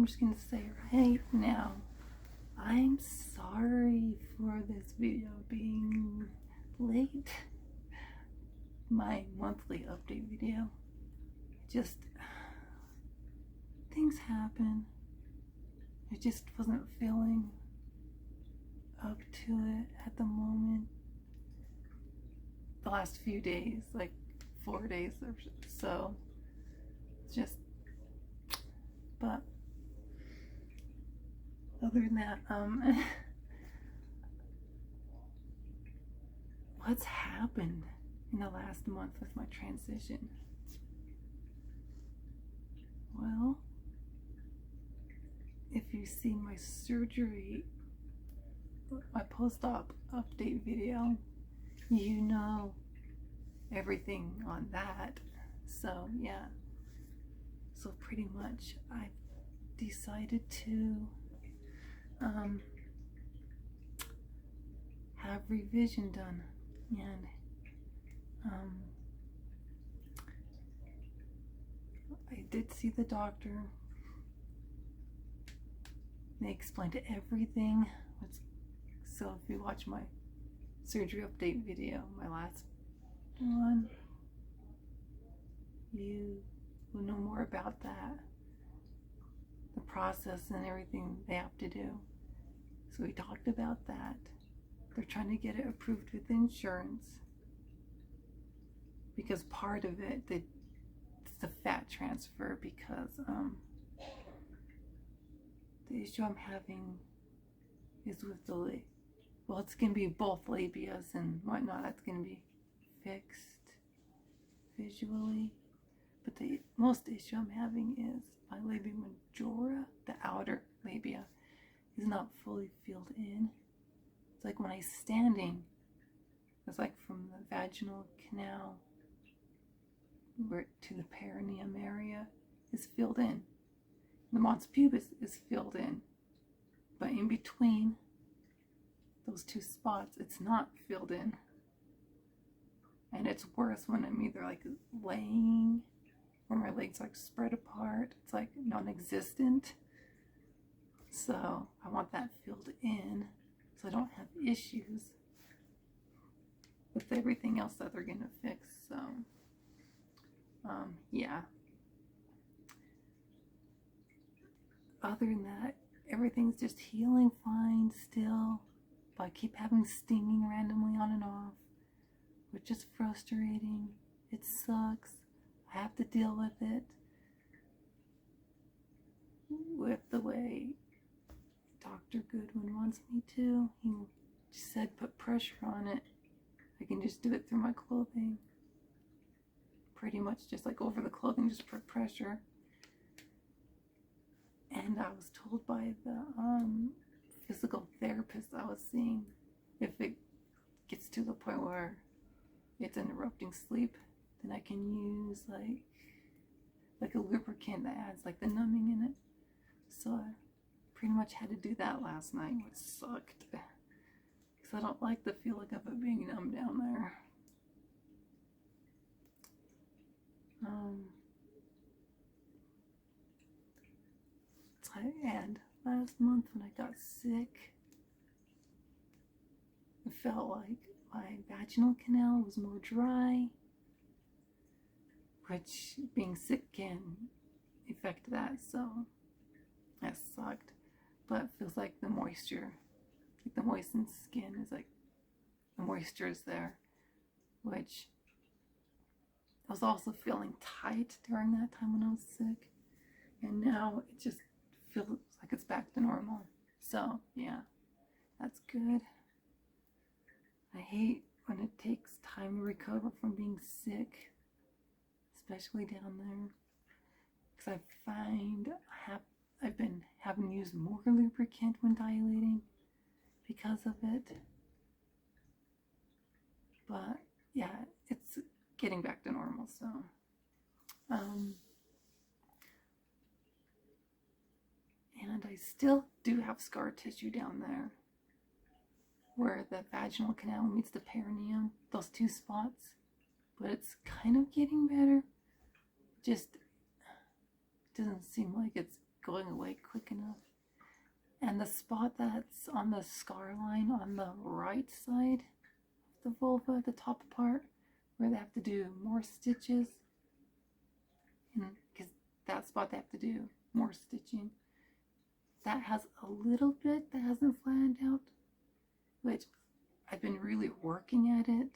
I'm just gonna say right now, I'm sorry for this video being late. My monthly update video. Just, things happen. I just wasn't feeling up to it at the moment. The last few days, like 4 days or so. Just, but other than that, what's happened in the last month with my transition? Well, if you've seen my surgery, my post-op update video, you know everything on that. So yeah, so pretty much I decided to have revision done, and I did see the doctor. They explained everything. So if you watch my surgery update video, my last one, you will know more about that, the process and everything they have to do. So we talked about that. They're trying to get it approved with insurance, because part of it, it's the fat transfer, because the issue I'm having is with the well, it's going to be both labias and whatnot. That's going to be fixed visually. But the most issue I'm having is my labia majora, the outer labia, is not fully filled in. It's like when I'm standing, it's like from the vaginal canal where to the perineum area is filled in. The mons pubis is filled in. But in between those two spots, it's not filled in. And it's worse when I'm either like laying or my legs like spread apart. It's like non-existent. So I want that filled in so I don't have issues with everything else that they're gonna fix. So yeah. Other than that, everything's just healing fine still. But I keep having stinging randomly on and off, which is frustrating. It sucks. I have to deal with it with the way Dr. Goodwin wants me to. He said put pressure on it. I can just do it through my clothing. Pretty much just like over the clothing, just put pressure. And I was told by the physical therapist I was seeing, if it gets to the point where it's interrupting sleep, then I can use like a lubricant that adds like the numbing in it. So I pretty much had to do that last night, which sucked, because I don't like the feeling of it being numb down there. And last month when I got sick, it felt like my vaginal canal was more dry, which being sick can affect that, so that sucked. But it feels like the moisture, like the moistened skin is like, the moisture is there, which I was also feeling tight during that time when I was sick, and now it just feels like it's back to normal. So yeah, that's good. I hate when it takes time to recover from being sick, especially down there, because I find I've been having to use more lubricant when dilating because of it. But yeah, it's getting back to normal. So and I still do have scar tissue down there where the vaginal canal meets the perineum, those two spots. But it's kind of getting better. Just doesn't seem like it's going away quick enough. And the spot that's on the scar line on the right side of the vulva, the top part, where they have to do more stitches, because that spot they have to do more stitching, that has a little bit that hasn't flattened out, which I've been really working at it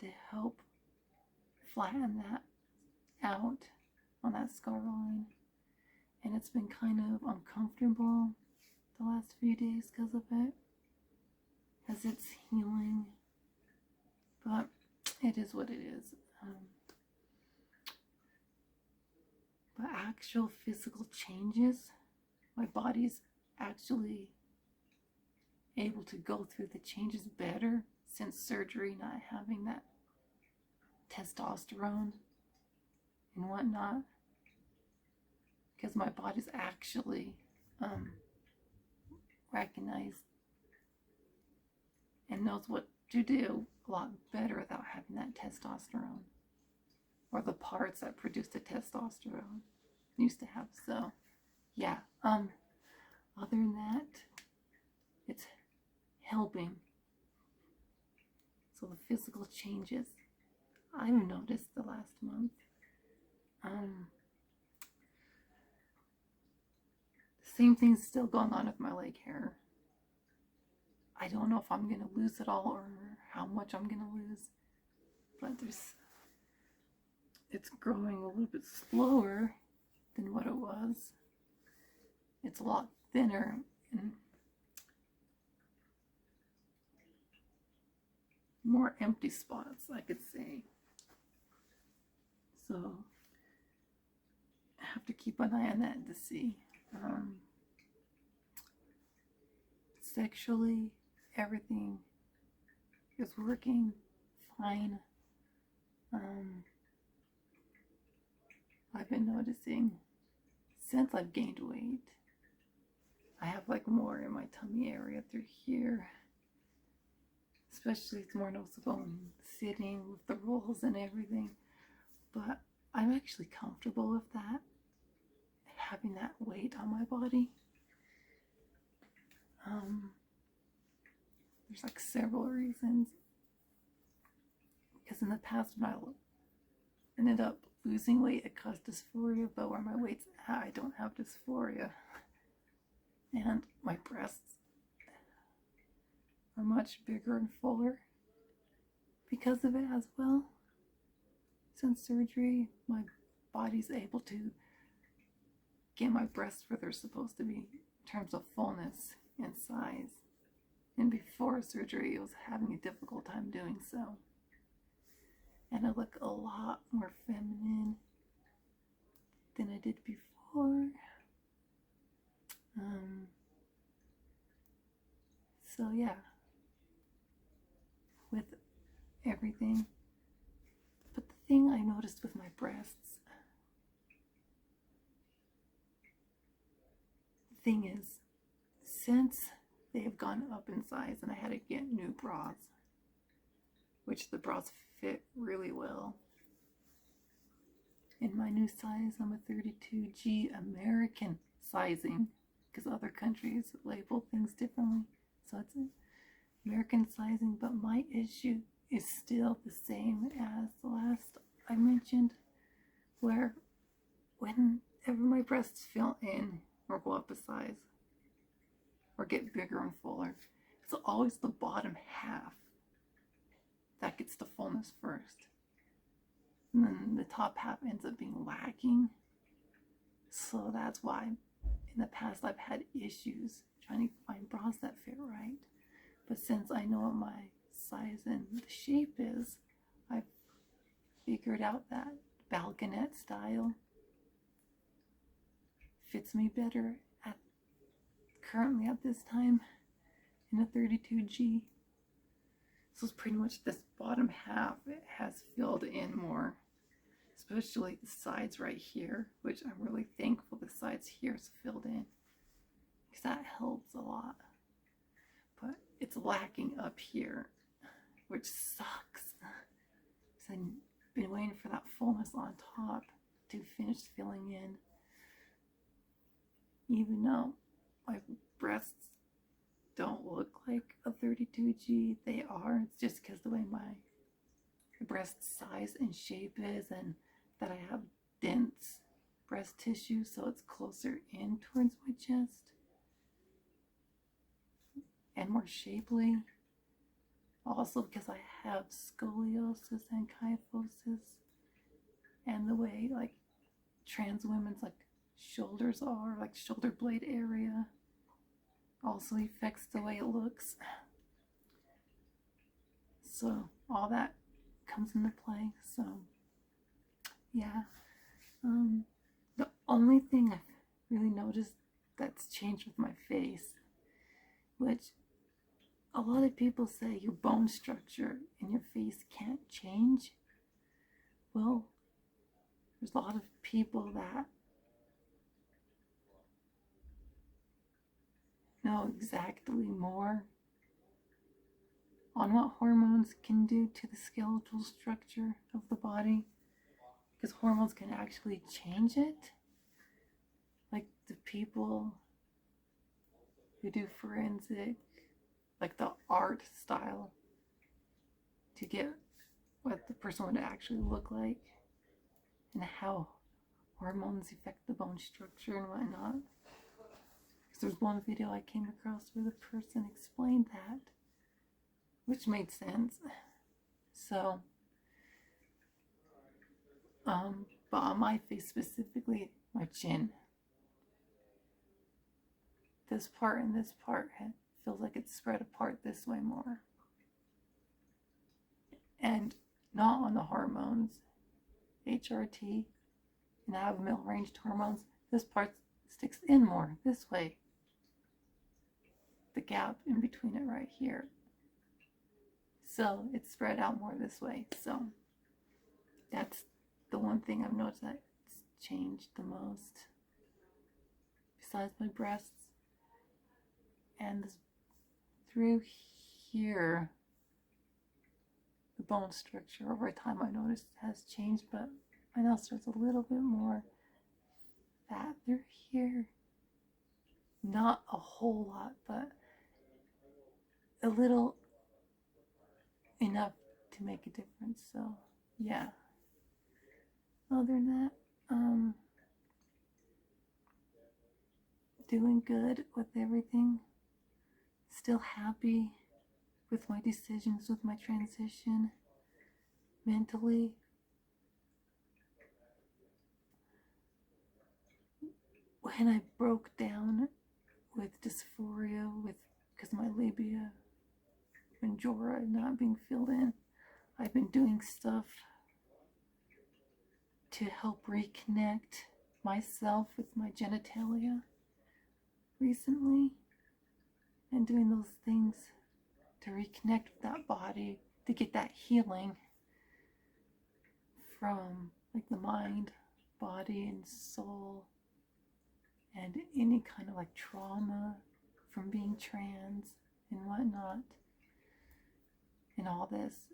to help flatten that out on that scar line. And it's been kind of uncomfortable the last few days because of it, as it's healing, but it is what it is. But actual physical changes, my body's actually able to go through the changes better since surgery, not having that testosterone and whatnot, because my body's actually recognized and knows what to do a lot better without having that testosterone, or the parts that produce the testosterone used to have. So yeah, other than that, it's helping. So the physical changes I've noticed the last month, the same thing's still going on with my leg hair. I don't know if I'm going to lose it all or how much I'm going to lose, but it's growing a little bit slower than what it was. It's a lot thinner and more empty spots, I could say. So I have to keep an eye on that to see. Sexually, everything is working fine. I've been noticing since I've gained weight, I have like more in my tummy area through here. Especially it's more noticeable when sitting with the rolls and everything. But I'm actually comfortable with that, having that weight on my body. There's like several reasons. Because in the past, when I ended up losing weight, it caused dysphoria, but where my weight's at, I don't have dysphoria. And my breasts are much bigger and fuller because of it as well. Since surgery, my body's able to get my breasts where they're supposed to be in terms of fullness and size. And before surgery, it was having a difficult time doing so. And I look a lot more feminine than I did before. So yeah, with everything. But the thing I noticed with my breasts, the thing is, since they have gone up in size and I had to get new bras, which the bras fit really well. In my new size, I'm a 32G American sizing, because other countries label things differently. So it's American sizing, but my issue is still the same as the last I mentioned, where whenever my breasts fill in or go up a size or get bigger and fuller, it's always the bottom half that gets the fullness first. And then the top half ends up being lacking. So that's why in the past I've had issues trying to find bras that fit right. But since I know what my size and the shape is, I've figured out that balconette style fits me better currently at this time in a 32G. So it's pretty much this bottom half, it has filled in more, especially the sides right here, which I'm really thankful the sides here is filled in, because that helps a lot. But it's lacking up here, which sucks, because I've been waiting for that fullness on top to finish filling in. even though my breasts don't look like a 32G, they are. It's just because the way my breast size and shape is, and that I have dense breast tissue, so it's closer in towards my chest and more shapely. Also because I have scoliosis and kyphosis, and the way like trans women's like shoulders are, like shoulder blade area, also affects the way it looks. So all that comes into play. So yeah, the only thing I've really noticed that's changed with my face, which a lot of people say your bone structure in your face can't change. Well, there's a lot of people that know exactly more on what hormones can do to the skeletal structure of the body, because hormones can actually change it. Like the people who do forensic, like the art style, to get what the person would actually look like and how hormones affect the bone structure and whatnot. Because there's one video I came across where the person explained that, which made sense. So, but on my face specifically, my chin, this part and this part feels like it's spread apart this way more. And not on the hormones, HRT, and I have middle-ranged hormones, this part sticks in more this way. The gap in between it right here. So it's spread out more this way. So that's the one thing I've noticed that's changed the most. Besides my breasts. And this, through here, the bone structure over time I noticed has changed, but I noticed there's a little bit more fat through here. Not a whole lot, but a little enough to make a difference. So yeah, other than that, doing good with everything, still happy with my decisions, with my transition, mentally. When I broke down with dysphoria, because my labia majora not being filled in, I've been doing stuff to help reconnect myself with my genitalia recently, and doing those things to reconnect with that body, to get that healing from like the mind, body, and soul, and any kind of like trauma from being trans and whatnot, and all this.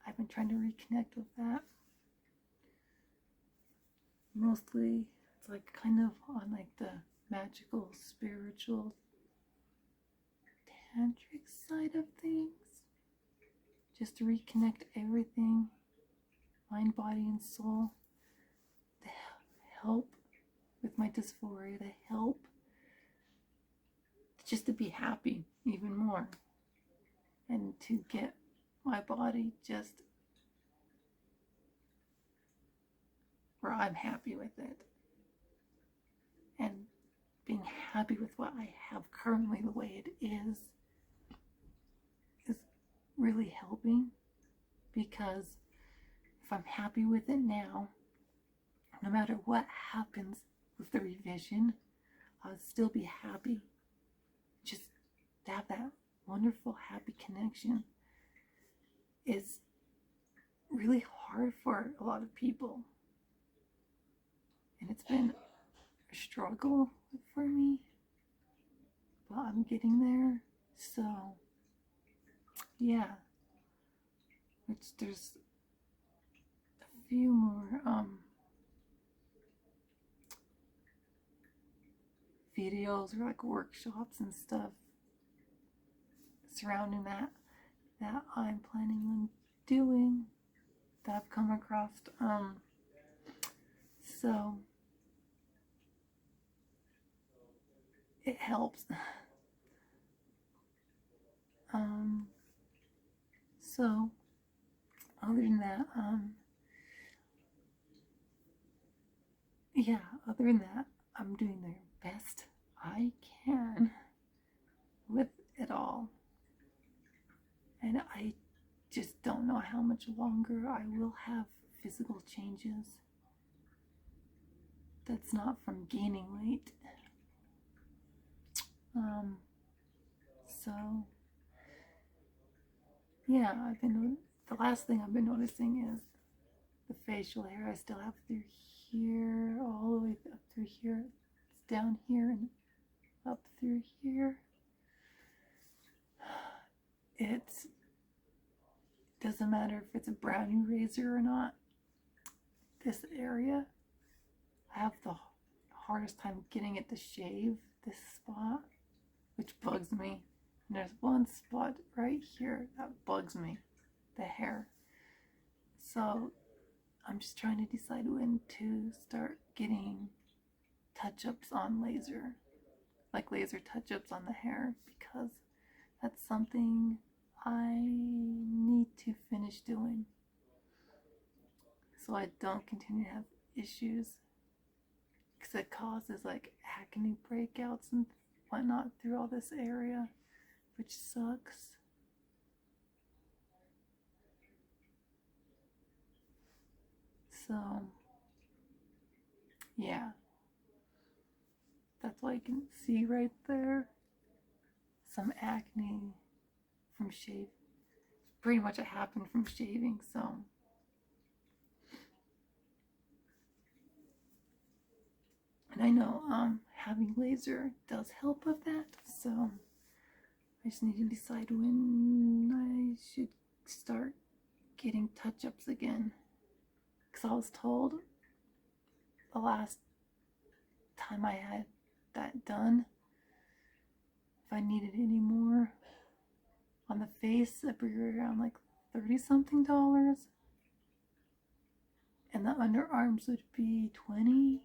I've been trying to reconnect with that. Mostly it's like kind of on like the magical, spiritual, tantric side of things, just to reconnect everything, mind, body, and soul, to help with my dysphoria, to help just to be happy even more, and to get my body just where I'm happy with it, and being happy with what I have currently the way it is really helping, because if I'm happy with it now, no matter what happens with the revision, I'll still be happy. Just to have that wonderful, happy connection is really hard for a lot of people. And it's been a struggle for me, but I'm getting there. So, yeah. Which there's a few more videos or like workshops and stuff surrounding that I'm planning on doing that I've come across. So it helps. So other than that, yeah, other than that, I'm doing the best I can with it all. And I just don't know how much longer I will have physical changes. That's not from gaining weight. So yeah, the last thing I've been noticing is the facial hair I still have through here, all the way up through here. It's down here and up through here. It doesn't matter if it's a brownie razor or not. This area, I have the hardest time getting it to shave this spot, which bugs me. And there's one spot right here that bugs me, the hair. So I'm just trying to decide when to start getting touch-ups on laser, like laser touch-ups on the hair, because that's something I need to finish doing so I don't continue to have issues, because it causes like acne breakouts and whatnot through all this area, which sucks. So yeah, that's why you can see right there some acne from shave. Pretty much it happened from shaving. So and I know having laser does help with that, so I just need to decide when I should start getting touch-ups again, because I was told the last time I had that done, if I needed any more on the face, it'd be around like $30-something, and the underarms would be $20,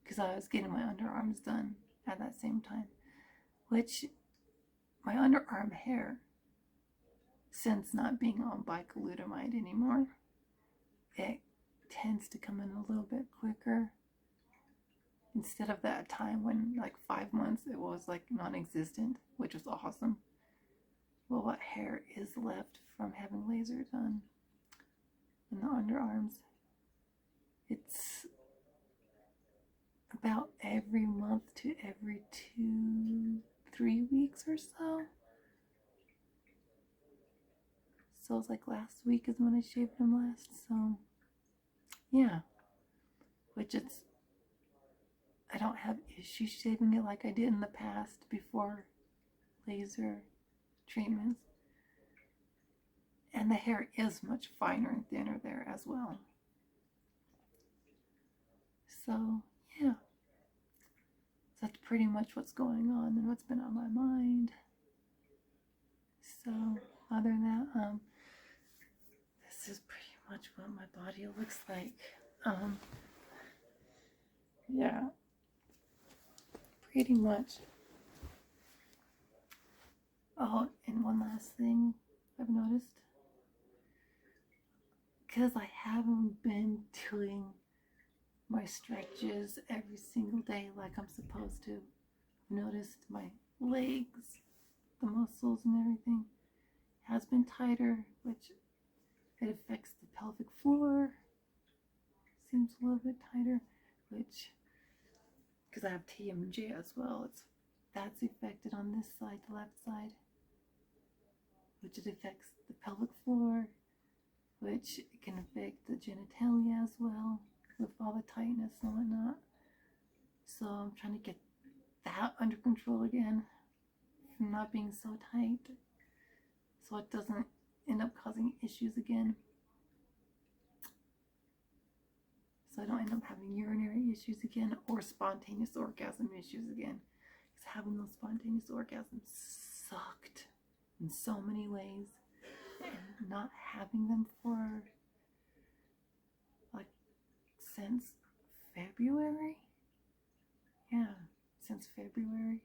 because I was getting my underarms done at that same time, which my underarm hair, since not being on bicalutamide anymore, it tends to come in a little bit quicker, instead of that time when like 5 months it was like non-existent, which was awesome. Well, what hair is left from having laser done in the underarms, it's about every month to every 2-3 weeks or so. So it's like last week is when I shaved them last. So yeah, which I don't have issues shaving it like I did in the past before laser treatments. And the hair is much finer and thinner there as well. So yeah, that's pretty much what's going on and what's been on my mind. So other than that, this is pretty much what my body looks like. Yeah, pretty much. Oh, and one last thing I've noticed, because I haven't been doing my stretches every single day like I'm supposed to, I've noticed my legs, the muscles and everything has been tighter, which it affects the pelvic floor. Seems a little bit tighter, which, because I have TMJ as well, that's affected on this side, the left side, which it affects the pelvic floor, which can affect the genitalia as well with all the tightness and whatnot. So I'm trying to get that under control again, from not being so tight, so it doesn't end up causing issues again. So I don't end up having urinary issues again, or spontaneous orgasm issues again. Because having those spontaneous orgasms sucked in so many ways. And not having them for like since February. Yeah, since February.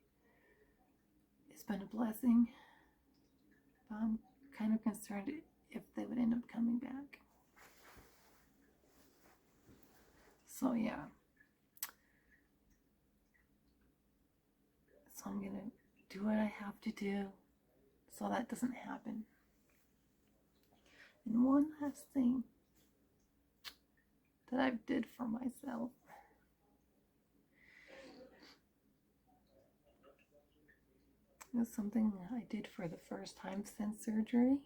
It's been a blessing. But I'm kind of concerned if they would end up coming back. So yeah. So I'm going to do what I have to do so that doesn't happen. And one last thing that I did for myself. It was something I did for the first time since surgery.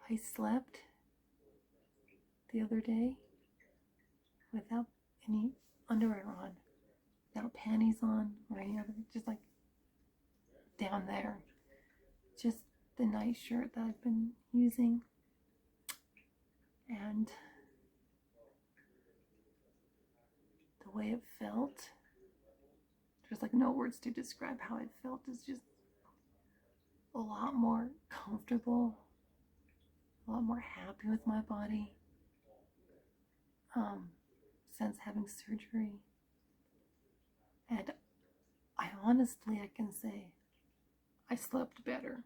I slept the other day without any underwear on, without panties on or any other, just like down there. Just the night shirt that I've been using. And the way it felt, there's like no words to describe how it felt. It's just a lot more comfortable, a lot more happy with my body since having surgery. And I honestly, I can say I slept better.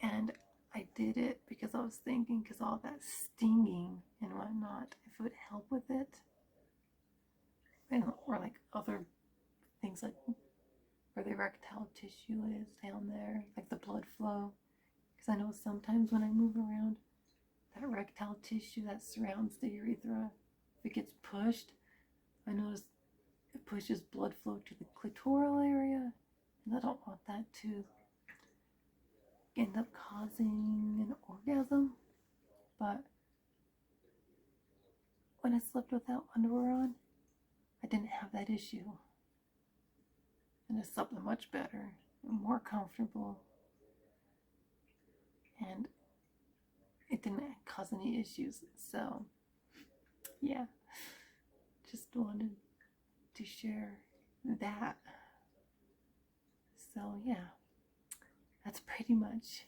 And I did it because I was thinking, because all that stinging and whatnot, if it would help with it, and or like other things like where the erectile tissue is down there, like the blood flow. Because I know sometimes when I move around, that erectile tissue that surrounds the urethra, if it gets pushed, I notice it pushes blood flow to the clitoral area, and I don't want that to end up causing an orgasm. But when I slept without underwear on, I didn't have that issue. And I slept much better and more comfortable. And it didn't cause any issues. So, yeah. Just wanted to share that. So, yeah. That's pretty much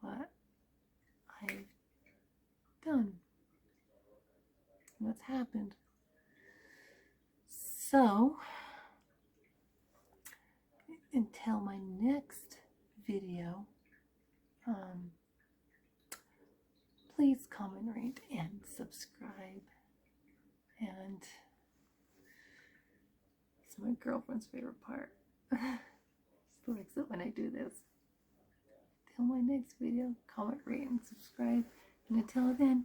what I've done. What's happened. So, until my next video, please comment, rate, and subscribe. And it's my girlfriend's favorite part. She likes it when I do this. Till my next video, comment, rate, and subscribe. And until then,